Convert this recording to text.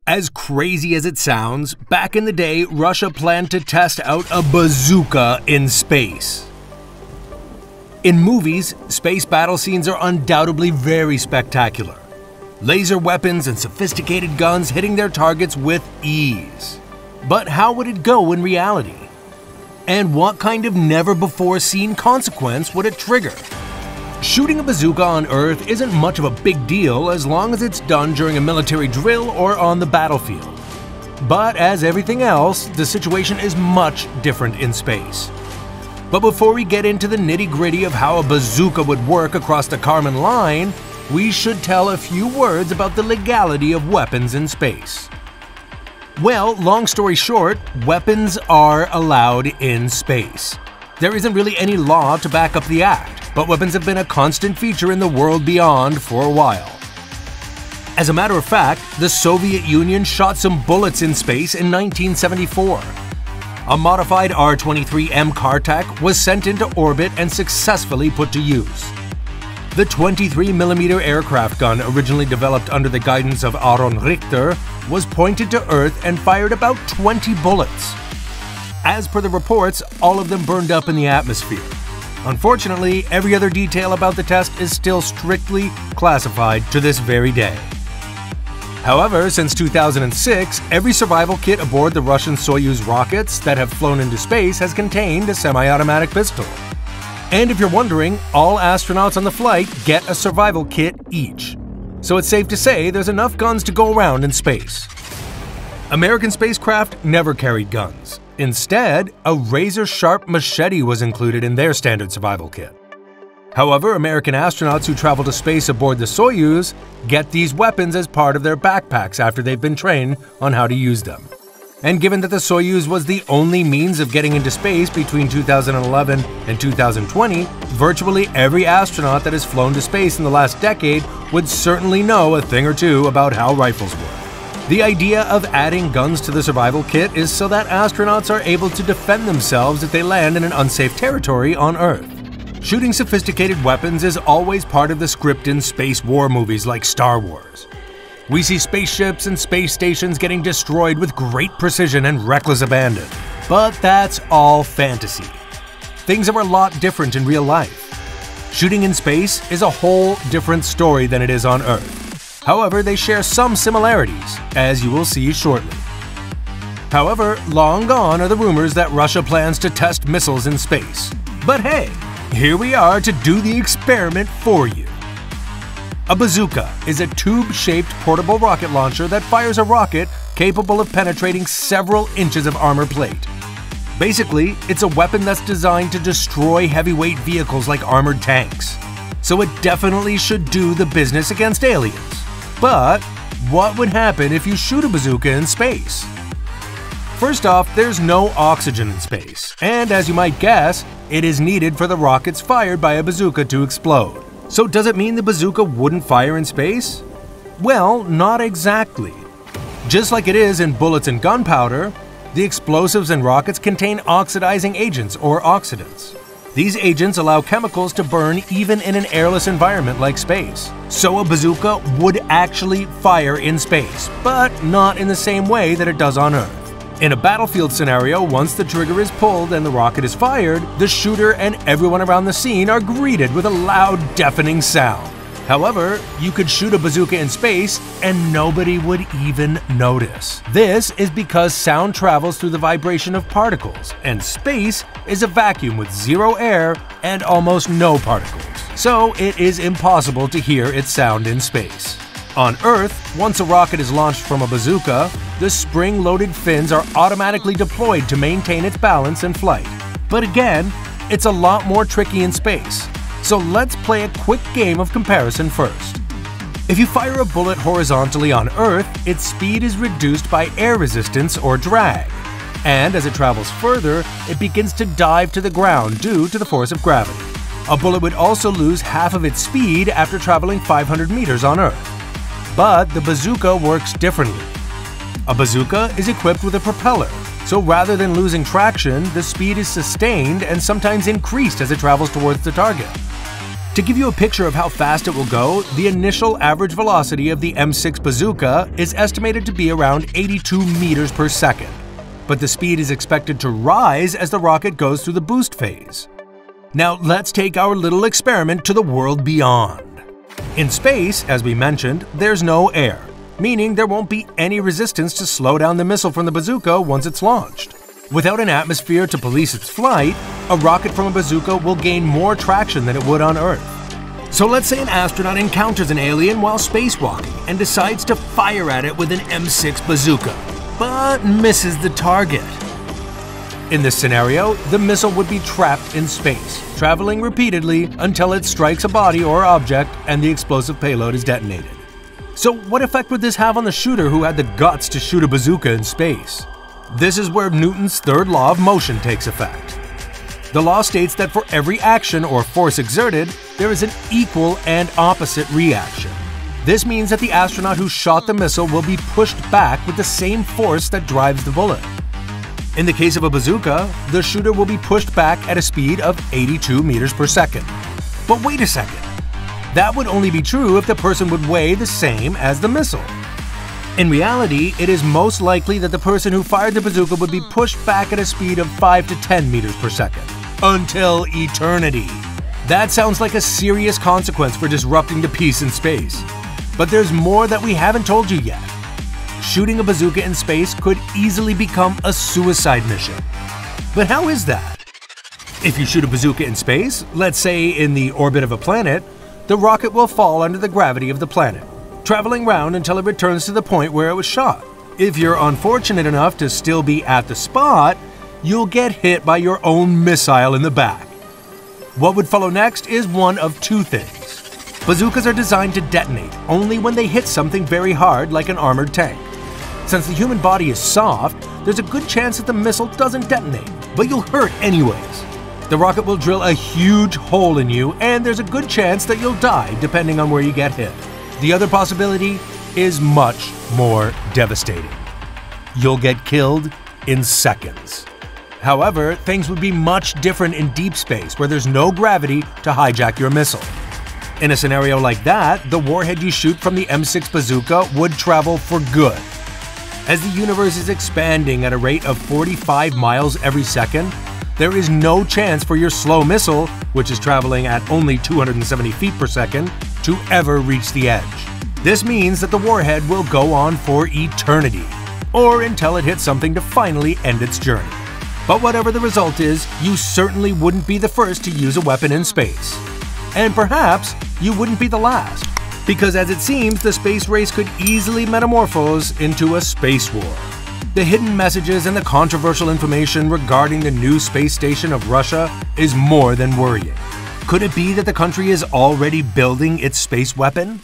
As crazy as it sounds, back in the day, Russia planned to test out a bazooka in space. In movies, space battle scenes are undoubtedly very spectacular. Laser weapons and sophisticated guns hitting their targets with ease. But how would it go in reality? And what kind of never-before-seen consequence would it trigger? Shooting a bazooka on Earth isn't much of a big deal as long as it's done during a military drill or on the battlefield. But as everything else, the situation is much different in space. But before we get into the nitty-gritty of how a bazooka would work across the Kármán line, we should tell a few words about the legality of weapons in space. Well, long story short, weapons are allowed in space. There isn't really any law to back up the act, but weapons have been a constant feature in the world beyond for a while. As a matter of fact, the Soviet Union shot some bullets in space in 1974. A modified R-23M Kartak was sent into orbit and successfully put to use. The 23mm aircraft gun, originally developed under the guidance of Aaron Richter, was pointed to Earth and fired about 20 bullets. As per the reports, all of them burned up in the atmosphere. Unfortunately, every other detail about the test is still strictly classified to this very day. However, since 2006, every survival kit aboard the Russian Soyuz rockets that have flown into space has contained a semi-automatic pistol. And if you're wondering, all astronauts on the flight get a survival kit each. So it's safe to say there's enough guns to go around in space. American spacecraft never carried guns. Instead, a razor-sharp machete was included in their standard survival kit. However, American astronauts who travel to space aboard the Soyuz get these weapons as part of their backpacks after they've been trained on how to use them. And given that the Soyuz was the only means of getting into space between 2011 and 2020, virtually every astronaut that has flown to space in the last decade would certainly know a thing or two about how rifles work. The idea of adding guns to the survival kit is so that astronauts are able to defend themselves if they land in an unsafe territory on Earth. Shooting sophisticated weapons is always part of the script in space war movies like Star Wars. We see spaceships and space stations getting destroyed with great precision and reckless abandon. But that's all fantasy. Things are a lot different in real life. Shooting in space is a whole different story than it is on Earth. However, they share some similarities, as you will see shortly. However, long gone are the rumors that Russia plans to test missiles in space. But hey, here we are to do the experiment for you. A bazooka is a tube-shaped portable rocket launcher that fires a rocket capable of penetrating several inches of armor plate. Basically, it's a weapon that's designed to destroy heavyweight vehicles like armored tanks. So it definitely should do the business against aliens. But what would happen if you shoot a bazooka in space? First off, there's no oxygen in space, and as you might guess, it is needed for the rockets fired by a bazooka to explode. So does it mean the bazooka wouldn't fire in space? Well, not exactly. Just like it is in bullets and gunpowder, the explosives in rockets contain oxidizing agents or oxidants. These agents allow chemicals to burn even in an airless environment like space. So a bazooka would actually fire in space, but not in the same way that it does on Earth. In a battlefield scenario, once the trigger is pulled and the rocket is fired, the shooter and everyone around the scene are greeted with a loud, deafening sound. However, you could shoot a bazooka in space and nobody would even notice. This is because sound travels through the vibration of particles, and space is a vacuum with zero air and almost no particles. So it is impossible to hear its sound in space. On Earth, once a rocket is launched from a bazooka, the spring-loaded fins are automatically deployed to maintain its balance and flight. But again, it's a lot more tricky in space. So let's play a quick game of comparison first. If you fire a bullet horizontally on Earth, its speed is reduced by air resistance or drag. And as it travels further, it begins to dive to the ground due to the force of gravity. A bullet would also lose half of its speed after traveling 500 meters on Earth. But the bazooka works differently. A bazooka is equipped with a propeller, so rather than losing traction, the speed is sustained and sometimes increased as it travels towards the target. To give you a picture of how fast it will go, the initial average velocity of the M6 Bazooka is estimated to be around 82 meters per second, but the speed is expected to rise as the rocket goes through the boost phase. Now let's take our little experiment to the world beyond. In space, as we mentioned, there's no air, meaning there won't be any resistance to slow down the missile from the bazooka once it's launched. Without an atmosphere to police its flight, a rocket from a bazooka will gain more traction than it would on Earth. So let's say an astronaut encounters an alien while spacewalking and decides to fire at it with an M6 bazooka, but misses the target. In this scenario, the missile would be trapped in space, traveling repeatedly until it strikes a body or object and the explosive payload is detonated. So what effect would this have on the shooter who had the guts to shoot a bazooka in space? This is where Newton's third law of motion takes effect. The law states that for every action or force exerted, there is an equal and opposite reaction. This means that the astronaut who shot the missile will be pushed back with the same force that drives the bullet. In the case of a bazooka, the shooter will be pushed back at a speed of 82 meters per second. But wait a second. That would only be true if the person would weigh the same as the missile. In reality, it is most likely that the person who fired the bazooka would be pushed back at a speed of 5 to 10 meters per second. Until eternity. That sounds like a serious consequence for disrupting the peace in space. But there's more that we haven't told you yet. Shooting a bazooka in space could easily become a suicide mission. But how is that? If you shoot a bazooka in space, let's say in the orbit of a planet, the rocket will fall under the gravity of the planet, traveling round until it returns to the point where it was shot. If you're unfortunate enough to still be at the spot, you'll get hit by your own missile in the back. What would follow next is one of two things. Bazookas are designed to detonate only when they hit something very hard like an armored tank. Since the human body is soft, there's a good chance that the missile doesn't detonate, but you'll hurt anyways. The rocket will drill a huge hole in you, and there's a good chance that you'll die depending on where you get hit. The other possibility is much more devastating. You'll get killed in seconds. However, things would be much different in deep space where there's no gravity to hijack your missile. In a scenario like that, the warhead you shoot from the M6 bazooka would travel for good. As the universe is expanding at a rate of 45 miles every second, there is no chance for your slow missile, which is traveling at only 270 feet per second, to ever reach the edge. This means that the warhead will go on for eternity, or until it hits something to finally end its journey. But whatever the result is, you certainly wouldn't be the first to use a weapon in space. And perhaps you wouldn't be the last, because as it seems, the space race could easily metamorphose into a space war. The hidden messages and the controversial information regarding the new space station of Russia is more than worrying. Could it be that the country is already building its space weapon?